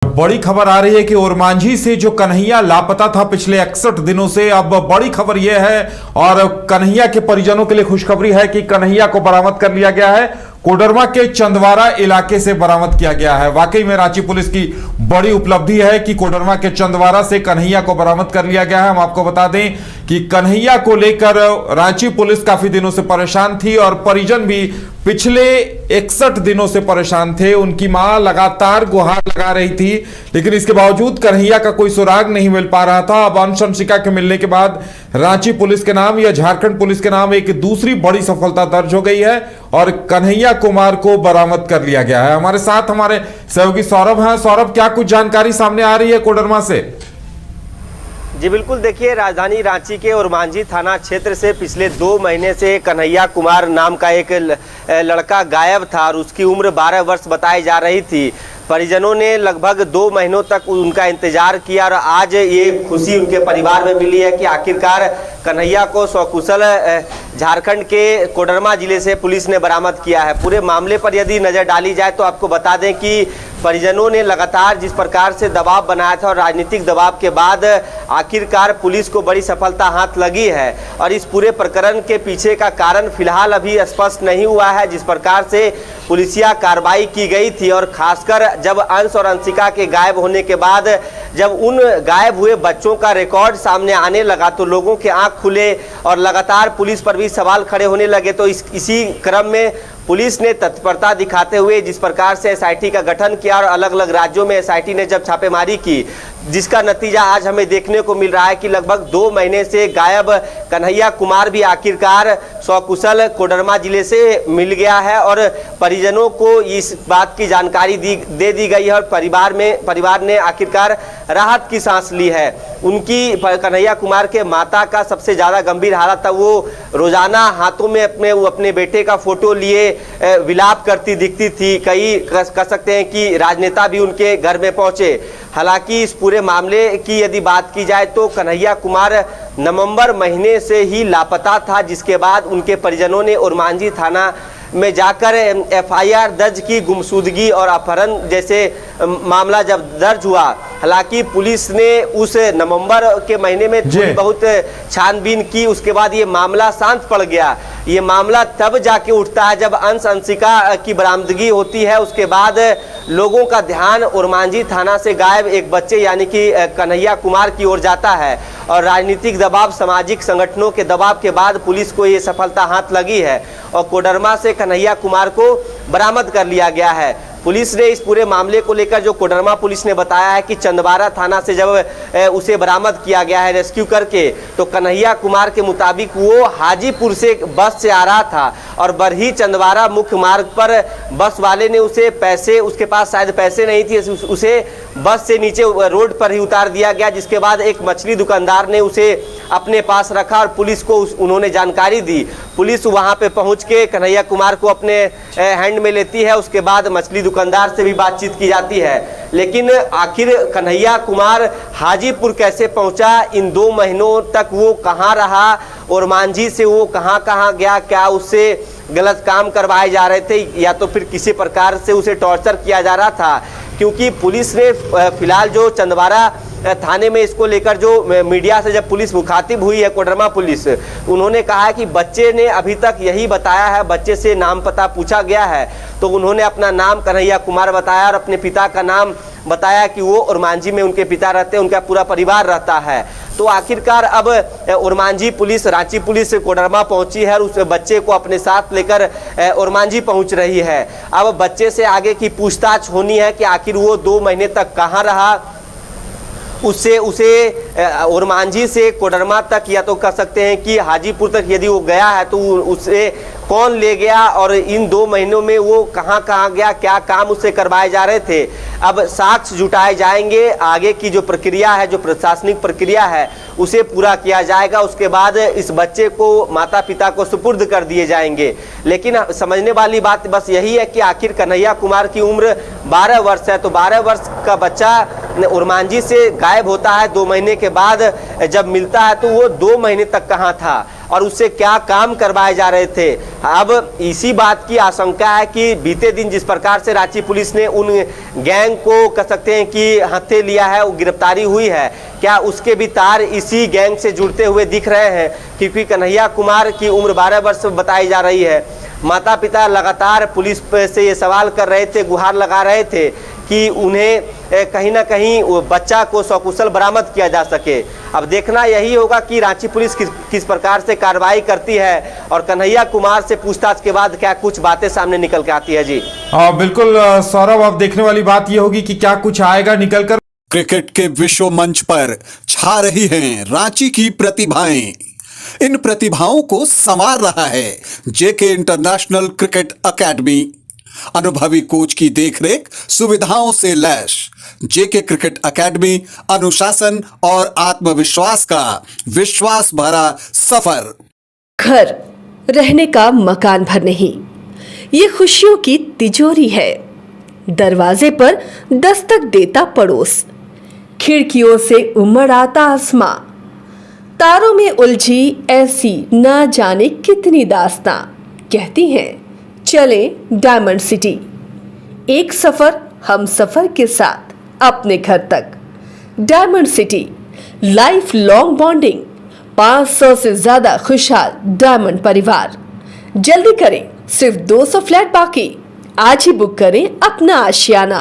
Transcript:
बड़ी खबर आ रही है कि ओरमांझी से जो कन्हैया लापता था पिछले 61 दिनों से, अब बड़ी खबर यह है और कन्हैया के परिजनों के लिए खुशखबरी है कि कन्हैया को बरामद कर लिया गया है। कोडरमा के चंदवारा इलाके से बरामद किया गया है। वाकई में रांची पुलिस की बड़ी उपलब्धि है कि कोडरमा के चंदवारा से कन्हैया को बरामद कर लिया गया है। हम आपको बता दें कि कन्हैया को लेकर रांची पुलिस काफी दिनों से परेशान थी और परिजन भी पिछले 61 दिनों से परेशान थे। उनकी मां लगातार गुहार लगा रही थी, लेकिन इसके बावजूद कन्हैया का कोई सुराग नहीं मिल पा रहा था। अब अनुशंसिका के मिलने के बाद रांची पुलिस के नाम या झारखंड पुलिस के नाम एक दूसरी बड़ी सफलता दर्ज हो गई है और कन्हैया कुमार को बरामद कर लिया गया है। हमारे साथ हमारे सहयोगी सौरभ हैं। सौरभ, क्या कुछ जानकारी सामने आ रही है कोडरमा से? जी बिल्कुल, देखिए राजधानी रांची के ओरमांझी थाना क्षेत्र से पिछले 2 महीने से कन्हैया कुमार नाम का एक लड़का गायब था और उसकी उम्र 12 वर्ष बताई जा रही थी। परिजनों ने लगभग 2 महीनों तक उनका इंतजार किया और आज ये खुशी उनके परिवार में मिली है कि आखिरकार कन्हैया को सकुशल झारखंड के कोडरमा जिले से पुलिस ने बरामद किया है। पूरे मामले पर यदि नज़र डाली जाए तो आपको बता दें कि परिजनों ने लगातार जिस प्रकार से दबाव बनाया था और राजनीतिक दबाव के बाद आखिरकार पुलिस को बड़ी सफलता हाथ लगी है और इस पूरे प्रकरण के पीछे का कारण फिलहाल अभी स्पष्ट नहीं हुआ है। जिस प्रकार से पुलिसिया कार्रवाई की गई थी और खासकर जब अंश और अंशिका के गायब होने के बाद जब उन गायब हुए बच्चों का रिकॉर्ड सामने आने लगा तो लोगों के आंख खुले और लगातार पुलिस पर भी सवाल खड़े होने लगे। तो इसी क्रम में पुलिस ने तत्परता दिखाते हुए जिस प्रकार से एसआईटी का गठन किया और अलग अलग राज्यों में एसआईटी ने जब छापेमारी की, जिसका नतीजा आज हमें देखने को मिल रहा है कि लगभग 2 महीने से गायब कन्हैया कुमार भी आखिरकार सकुशल कोडरमा जिले से मिल गया है और परिजनों को इस बात की जानकारी दे दी गई है और परिवार ने आखिरकार राहत की सांस ली है। उनकी कन्हैया कुमार के माता का सबसे ज़्यादा गंभीर हालत था। वो रोजाना हाथों में अपने बेटे का फोटो लिए विलाप करती दिखती थी। कई कह सकते हैं कि राजनेता भी उनके घर में पहुंचे। हालांकि इस पूरे मामले की यदि बात की जाए तो कन्हैया कुमार नवंबर महीने से ही लापता था, जिसके बाद उनके परिजनों ने ओरमांझी थाना में जाकर एफआईआर दर्ज की। गुमशुदगी और अपहरण जैसे मामला जब दर्ज हुआ, हालांकि पुलिस ने उस नवंबर के महीने में बहुत छानबीन की, उसके बाद ये मामला शांत पड़ गया। ये मामला तब जाके उठता है जब अंश अंशिका की बरामदगी होती है। उसके बाद लोगों का ध्यान ओरमांझी थाना से गायब एक बच्चे यानी कि कन्हैया कुमार की ओर जाता है और राजनीतिक दबाव, सामाजिक संगठनों के दबाव के बाद पुलिस को ये सफलता हाथ लगी है और कोडरमा से कन्हैया कुमार को बरामद कर लिया गया है। पुलिस ने इस पूरे मामले को लेकर जो कोडरमा पुलिस ने बताया है कि चंदवारा थाना से जब उसे बरामद किया गया है रेस्क्यू करके, तो कन्हैया कुमार के मुताबिक वो हाजीपुर से बस से आ रहा था और बरही चंदवारा मुख्य मार्ग पर बस वाले ने उसे पैसे, उसके पास शायद पैसे नहीं थे, उसे बस से नीचे रोड पर ही उतार दिया गया। जिसके बाद एक मछली दुकानदार ने उसे अपने पास रखा और पुलिस को उन्होंने जानकारी दी। पुलिस वहां पे पहुंच के कन्हैया कुमार को अपने हैंड में लेती है। उसके बाद मछली दुकानदार से भी बातचीत की जाती है, लेकिन आखिर कन्हैया कुमार हाजीपुर कैसे पहुंचा, इन 2 महीनों तक वो कहां रहा, ओरमांझी से वो कहां गया, क्या उससे गलत काम करवाए जा रहे थे या तो फिर किसी प्रकार से उसे टॉर्चर किया जा रहा था। क्योंकि पुलिस ने फिलहाल जो चंदवारा थाने में इसको लेकर जो मीडिया से जब पुलिस मुखातिब हुई है कोडरमा पुलिस, उन्होंने कहा है कि बच्चे ने अभी तक यही बताया है। बच्चे से नाम पता पूछा गया है तो उन्होंने अपना नाम कन्हैया कुमार बताया और अपने पिता का नाम बताया कि वो ओरमांझी में उनके पिता रहते हैं, उनका पूरा परिवार रहता है। तो आखिरकार अब ओरमांझी पुलिस, रांची पुलिस कोडरमा पहुंची है और उस बच्चे को अपने साथ लेकर ओरमांझी पहुंच रही है। अब बच्चे से आगे की पूछताछ होनी है कि आखिर वो 2 महीने तक कहाँ रहा, उसे ओरमांझी से कोडरमा तक या तो कह सकते हैं कि हाजीपुर तक यदि वो गया है तो उसे कौन ले गया और इन 2 महीनों में वो कहाँ गया, क्या काम उससे करवाए जा रहे थे। अब साक्ष्य जुटाए जाएंगे, आगे की जो प्रक्रिया है, जो प्रशासनिक प्रक्रिया है उसे पूरा किया जाएगा। उसके बाद इस बच्चे को माता पिता को सुपुर्द कर दिए जाएंगे। लेकिन समझने वाली बात बस यही है कि आखिर कन्हैया कुमार की उम्र 12 वर्ष है, तो 12 वर्ष का बच्चा ओरमांझी से गायब होता है 2 महीने के बाद जब मिलता है तो वो 2 महीने तक कहाँ था। और उससे क्या काम करवाए जा रहे थे। अब इसी बात की आशंका है कि बीते दिन जिस प्रकार से रांची पुलिस ने उन गैंग को कह सकते हैं कि हत्थे लिया है, वो गिरफ्तारी हुई है, क्या उसके भी तार इसी गैंग से जुड़ते हुए दिख रहे हैं? क्योंकि कन्हैया कुमार की उम्र 12 वर्ष बताई जा रही है। माता पिता लगातार पुलिस से ये सवाल कर रहे थे, गुहार लगा रहे थे कि उन्हें कहीं ना कहीं बच्चा को सकुशल बरामद किया जा सके। अब देखना यही होगा कि रांची पुलिस किस प्रकार से कार्रवाई करती है और कन्हैया कुमार से पूछताछ के बाद क्या कुछ बातें सामने निकल के आती है। जी बिल्कुल सौरभ, अब देखने वाली बात यह होगी कि क्या कुछ आएगा निकल कर। क्रिकेट के विश्व मंच पर छा रही हैं रांची की प्रतिभाएं। इन प्रतिभाओं को संवार रहा है जेके इंटरनेशनल क्रिकेट एकेडमी। अनुभवी कोच की देखरेख, सुविधाओं से लैस जेके क्रिकेट एकेडमी अनुशासन और आत्मविश्वास का विश्वास भरा सफर। घर रहने का मकान भर नहीं, ये खुशियों की तिजोरी है। दरवाजे पर दस्तक देता पड़ोस, खिड़कियों से उमड़ आता आसमां, तारों में उलझी ऐसी ना जाने कितनी दास्तां। कहती हैं चले डायमंड सिटी, एक सफर हम सफर के साथ अपने घर तक। Diamond city, life long bonding, 500 से ज्यादा खुशहाल डायमंड परिवार। जल्दी करें, सिर्फ 200 फ्लैट बाकी। आज ही बुक करें अपना आशियाना।